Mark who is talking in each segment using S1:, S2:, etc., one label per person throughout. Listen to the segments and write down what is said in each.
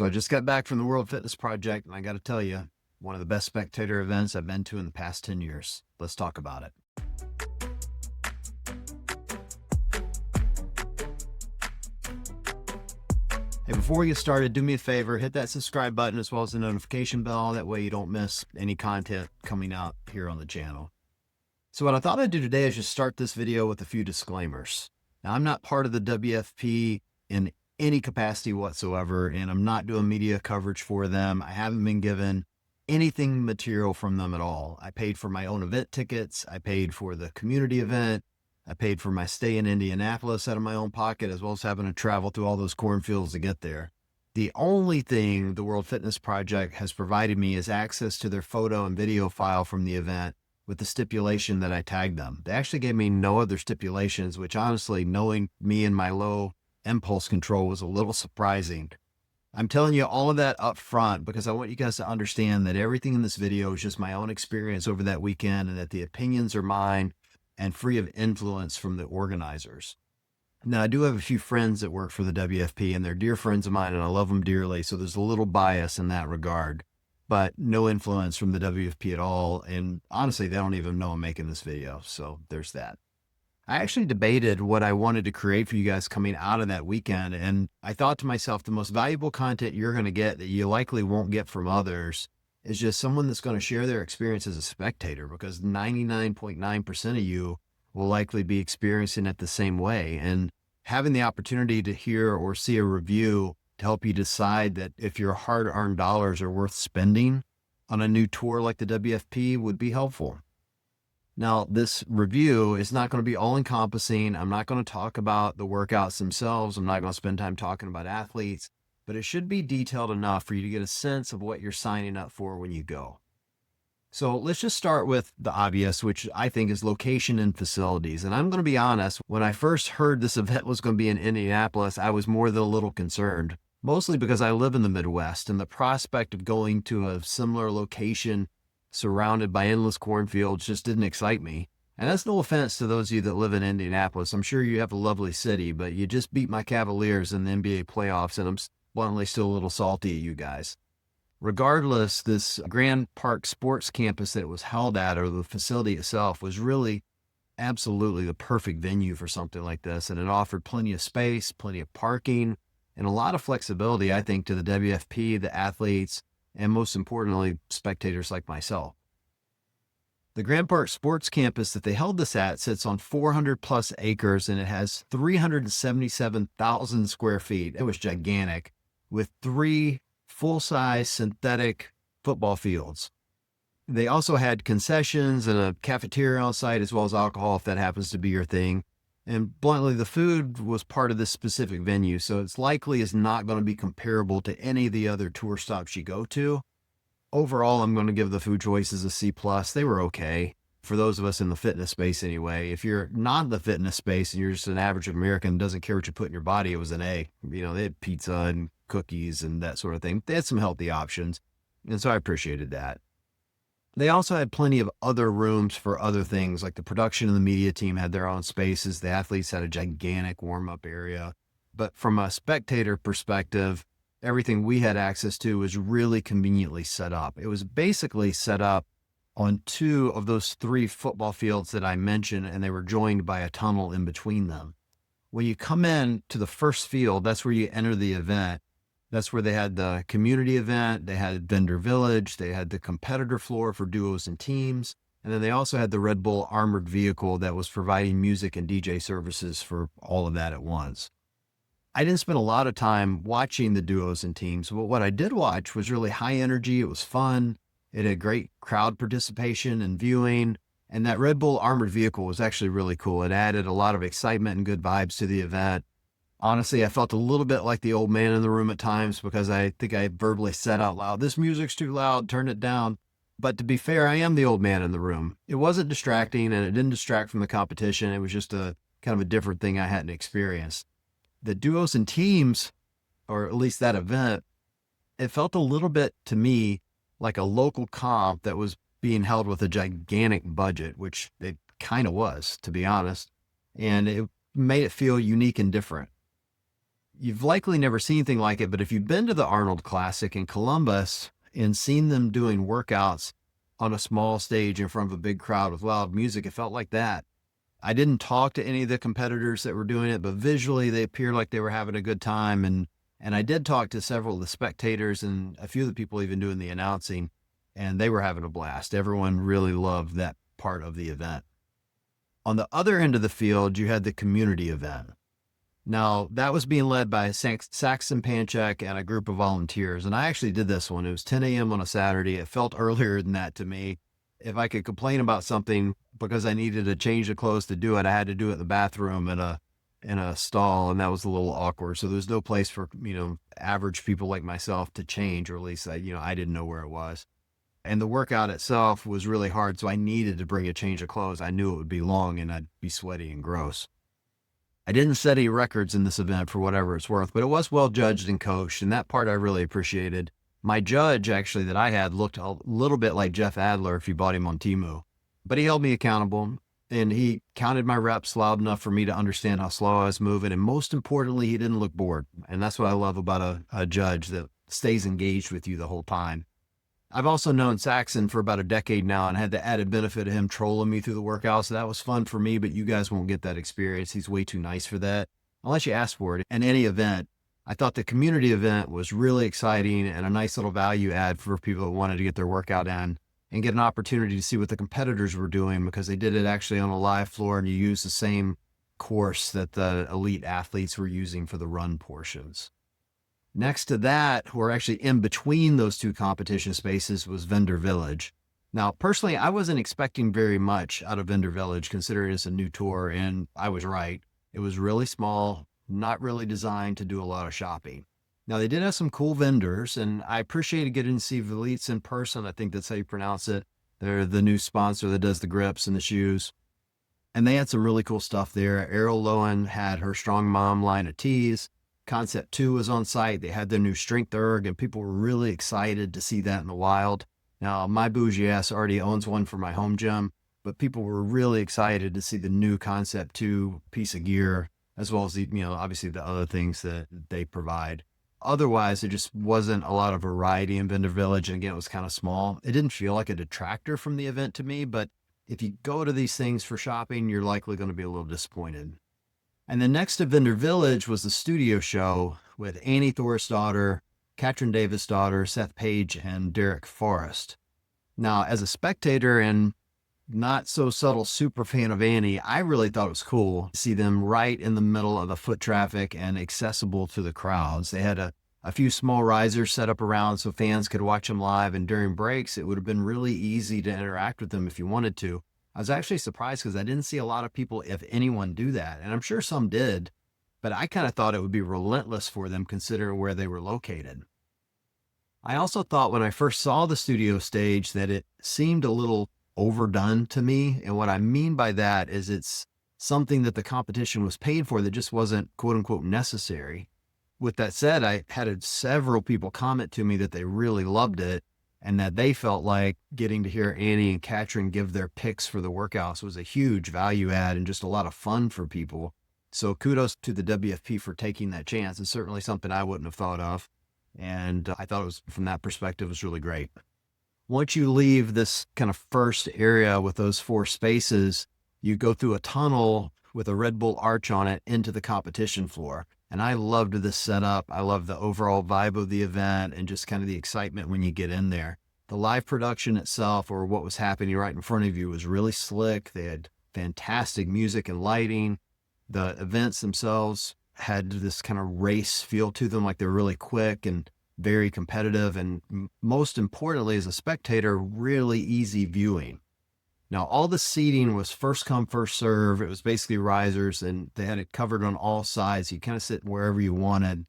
S1: So I just got back from the World Fitness Project, and I got to tell you, one of the best spectator events I've been to in the past 10 years. Let's talk about it. Hey, before we get started, do me a favor, hit that subscribe button as well as the notification bell. That way you don't miss any content coming out here on the channel. So what I thought I'd do today is just start this video with a few disclaimers. Now, I'm not part of the WFP in any capacity whatsoever, and I'm not doing media coverage for them. I haven't been given anything material from them at all. I paid for my own event tickets. I paid for the community event. I paid for my stay in Indianapolis out of my own pocket, as well as having to travel through all those cornfields to get there. The only thing the World Fitness Project has provided me is access to their photo and video file from the event, with the stipulation that I tagged them. They actually gave me no other stipulations, which honestly, knowing me and my low impulse control, was a little surprising. I'm telling you all of that up front because I want you guys to understand that everything in this video is just my own experience over that weekend, and that the opinions are mine and free of influence from the organizers. Now, I do have a few friends that work for the WFP, and they're dear friends of mine, and I love them dearly, so there's a little bias in that regard, but no influence from the WFP at all. And honestly, they don't even know I'm making this video. So there's that. I actually debated what I wanted to create for you guys coming out of that weekend. And I thought to myself, the most valuable content you're going to get that you likely won't get from others is just someone that's going to share their experience as a spectator, because 99.9% of you will likely be experiencing it the same way. And having the opportunity to hear or see a review to help you decide that if your hard-earned dollars are worth spending on a new tour like the WFP would be helpful. Now, this review is not going to be all-encompassing. I'm not going to talk about the workouts themselves. I'm not going to spend time talking about athletes, but it should be detailed enough for you to get a sense of what you're signing up for when you go. So let's just start with the obvious, which I think is location and facilities. And I'm going to be honest, when I first heard this event was going to be in Indianapolis, I was more than a little concerned. Mostly because I live in the Midwest, and the prospect of going to a similar location surrounded by endless cornfields just didn't excite me. And that's no offense to those of you that live in Indianapolis. I'm sure you have a lovely city, but you just beat my Cavaliers in the NBA playoffs, and I'm bluntly still a little salty at you guys. Regardless, this Grand Park Sports Campus that it was held at, or the facility itself, was really absolutely the perfect venue for something like this. And it offered plenty of space, plenty of parking, and a lot of flexibility, I think, to the WFP, the athletes, and most importantly, spectators like myself. The Grand Park Sports Campus that they held this at sits on 400 plus acres, and it has 377,000 square feet. It was gigantic, with 3 full-size synthetic football fields. They also had concessions and a cafeteria on site, as well as alcohol if that happens to be your thing. And bluntly, the food was part of this specific venue, so it's likely is not going to be comparable to any of the other tour stops you go to. Overall, I'm going to give the food choices a C+. They were okay for those of us in the fitness space anyway. If you're not in the fitness space and you're just an average American, doesn't care what you put in your body, it was an A. You know, they had pizza and cookies and that sort of thing. They had some healthy options, and so I appreciated that. They also had plenty of other rooms for other things, like the production and the media team had their own spaces. The athletes had a gigantic warm-up area. But from a spectator perspective, everything we had access to was really conveniently set up. It was basically set up on 2 of those 3 football fields that I mentioned, and they were joined by a tunnel in between them. When you come in to the first field, that's where you enter the event. That's where they had the community event, they had vendor village, they had the competitor floor for duos and teams, and then they also had the Red Bull armored vehicle that was providing music and DJ services for all of that at once. I didn't spend a lot of time watching the duos and teams, but what I did watch was really high energy. It was fun. It had great crowd participation and viewing, and that Red Bull armored vehicle was actually really cool. It added a lot of excitement and good vibes to the event. Honestly, I felt a little bit like the old man in the room at times, because I think I verbally said out loud, "This music's too loud, turn it down." But to be fair, I am the old man in the room. It wasn't distracting, and it didn't distract from the competition. It was just a kind of a different thing I hadn't experienced. The duos and teams, or at least that event, it felt a little bit to me like a local comp that was being held with a gigantic budget, which it kind of was, to be honest. And it made it feel unique and different. You've likely never seen anything like it, but if you've been to the Arnold Classic in Columbus and seen them doing workouts on a small stage in front of a big crowd with loud music, it felt like that. I didn't talk to any of the competitors that were doing it, but visually they appeared like they were having a good time. And I did talk to several of the spectators and a few of the people even doing the announcing, and they were having a blast. Everyone really loved that part of the event. On the other end of the field, you had the community event. Now, that was being led by Saxon Panchek and a group of volunteers. And I actually did this one. It was 10 a.m. on a Saturday. It felt earlier than that to me. If I could complain about something because I needed to change the clothes to do it, I had to do it in the bathroom in a stall, and that was a little awkward. So there's no place for, average people like myself to change, or at least I didn't know where it was. And the workout itself was really hard, so I needed to bring a change of clothes. I knew it would be long and I'd be sweaty and gross. I didn't set any records in this event for whatever it's worth, but it was well judged and coached, and that part I really appreciated. My judge, actually, that I had looked a little bit like Jeff Adler if you bought him on Temu, but he held me accountable, and he counted my reps loud enough for me to understand how slow I was moving, and most importantly, he didn't look bored, and that's what I love about a judge that stays engaged with you the whole time. I've also known Saxon for about a decade now and had the added benefit of him trolling me through the workout, so that was fun for me, but you guys won't get that experience. He's way too nice for that, unless you ask for it. In any event, I thought the community event was really exciting and a nice little value add for people that wanted to get their workout in and get an opportunity to see what the competitors were doing, because they did it actually on a live floor, and you use the same course that the elite athletes were using for the run portions. Next to that, or actually in between those two competition spaces, was Vendor Village. Now, personally, I wasn't expecting very much out of Vendor Village, considering it's a new tour, and I was right. It was really small, not really designed to do a lot of shopping. Now, they did have some cool vendors, and I appreciated getting to see Velites in person. I think that's how you pronounce it. They're the new sponsor that does the grips and the shoes. And they had some really cool stuff there. Errol Lowen had her Strong Mom line of tees. Concept 2 was on site. They had their new Strength Erg, and people were really excited to see that in the wild. Now, my bougie ass already owns one for my home gym, but people were really excited to see the new Concept 2 piece of gear, as well as the, obviously the other things that they provide. Otherwise, there just wasn't a lot of variety in Vendor Village, and again, it was kind of small. It didn't feel like a detractor from the event to me, but if you go to these things for shopping, you're likely going to be a little disappointed. And then next to Vendor Village was the studio show with Annie Thorisdottir, Katrin Davidsdottir, Seth Page, and Derek Forrest. Now, as a spectator and not so subtle super fan of Annie, I really thought it was cool to see them right in the middle of the foot traffic and accessible to the crowds. They had a few small risers set up around so fans could watch them live, and during breaks, it would have been really easy to interact with them if you wanted to. I was actually surprised because I didn't see a lot of people, if anyone, do that. And I'm sure some did, but I kind of thought it would be relentless for them considering where they were located. I also thought when I first saw the studio stage that it seemed a little overdone to me. And what I mean by that is it's something that the competition was paid for that just wasn't quote unquote necessary. With that said, I had several people comment to me that they really loved it, and that they felt like getting to hear Annie and Katrin give their picks for the workouts was a huge value add and just a lot of fun for people. So kudos to the WFP for taking that chance. It's certainly something I wouldn't have thought of. And I thought it was, from that perspective, it was really great. Once you leave this kind of first area with those 4 spaces, you go through a tunnel with a Red Bull arch on it into the competition floor. And I loved this setup. I love the overall vibe of the event and just kind of the excitement when you get in there. The live production itself, or what was happening right in front of you, was really slick. They had fantastic music and lighting. The events themselves had this kind of race feel to them, like they're really quick and very competitive. And most importantly, as a spectator, really easy viewing. Now, all the seating was first come, first serve. It was basically risers, and they had it covered on all sides. You kind of sit wherever you wanted.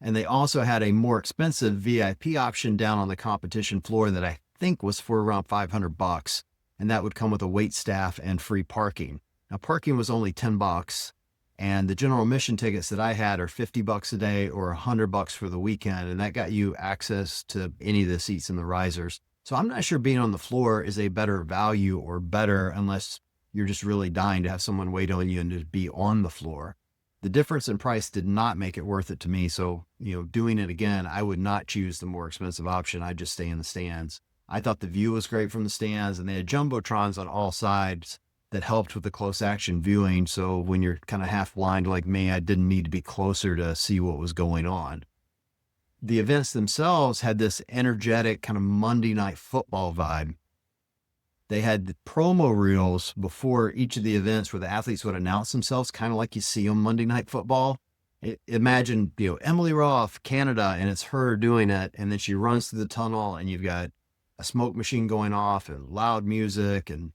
S1: And they also had a more expensive VIP option down on the competition floor that I think was for around $500. And that would come with a wait staff and free parking. Now, parking was only $10, and the general admission tickets that I had are $50 a day or $100 for the weekend. And that got you access to any of the seats in the risers. So I'm not sure being on the floor is a better value or better unless you're just really dying to have someone wait on you and to be on the floor. The difference in price did not make it worth it to me. So, doing it again, I would not choose the more expensive option. I'd just stay in the stands. I thought the view was great from the stands, and they had jumbotrons on all sides that helped with the close action viewing. So when you're kind of half blind like me, I didn't need to be closer to see what was going on. The events themselves had this energetic kind of Monday Night Football vibe. They had the promo reels before each of the events where the athletes would announce themselves, kind of like you see on Monday Night Football. Imagine, Emily Roth, Canada, and it's her doing it. And then she runs through the tunnel and you've got a smoke machine going off and loud music and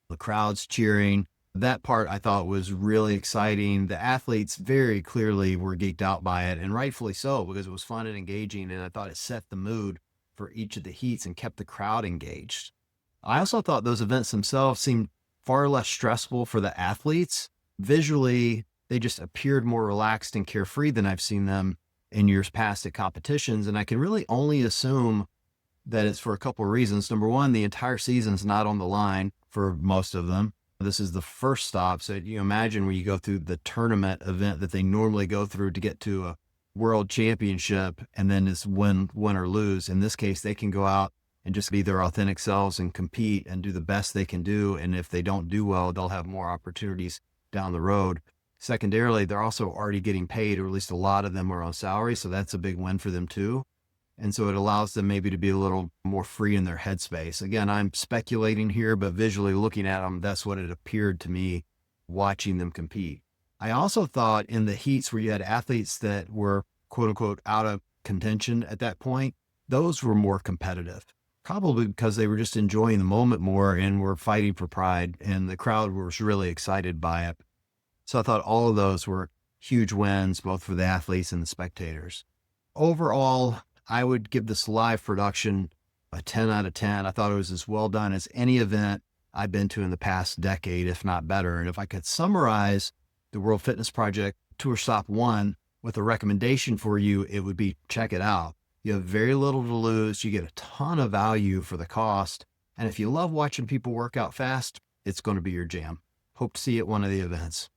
S1: the crowd's cheering. That part I thought was really exciting. The athletes very clearly were geeked out by it, and rightfully so, because it was fun and engaging. And I thought it set the mood for each of the heats and kept the crowd engaged. I also thought those events themselves seemed far less stressful for the athletes. Visually, they just appeared more relaxed and carefree than I've seen them in years past at competitions. And I can really only assume that it's for a couple of reasons. Number one, the entire season's not on the line for most of them. This is the first stop. So you imagine where you go through the tournament event that they normally go through to get to a world championship, and then it's win or lose. In this case, they can go out and just be their authentic selves and compete and do the best they can do. And if they don't do well, they'll have more opportunities down the road. Secondarily, they're also already getting paid, or at least a lot of them are on salary. So that's a big win for them too. And so it allows them maybe to be a little more free in their headspace. Again, I'm speculating here, but visually looking at them, that's what it appeared to me watching them compete. I also thought in the heats where you had athletes that were quote unquote out of contention at that point, those were more competitive, probably because they were just enjoying the moment more and were fighting for pride, and the crowd was really excited by it. So I thought all of those were huge wins, both for the athletes and the spectators. Overall, I would give this live production a 10 out of 10. I thought it was as well done as any event I've been to in the past decade, if not better. And if I could summarize the World Fitness Project Tour Stop 1 with a recommendation for you, it would be check it out. You have very little to lose. You get a ton of value for the cost. And if you love watching people work out fast, it's going to be your jam. Hope to see you at one of the events.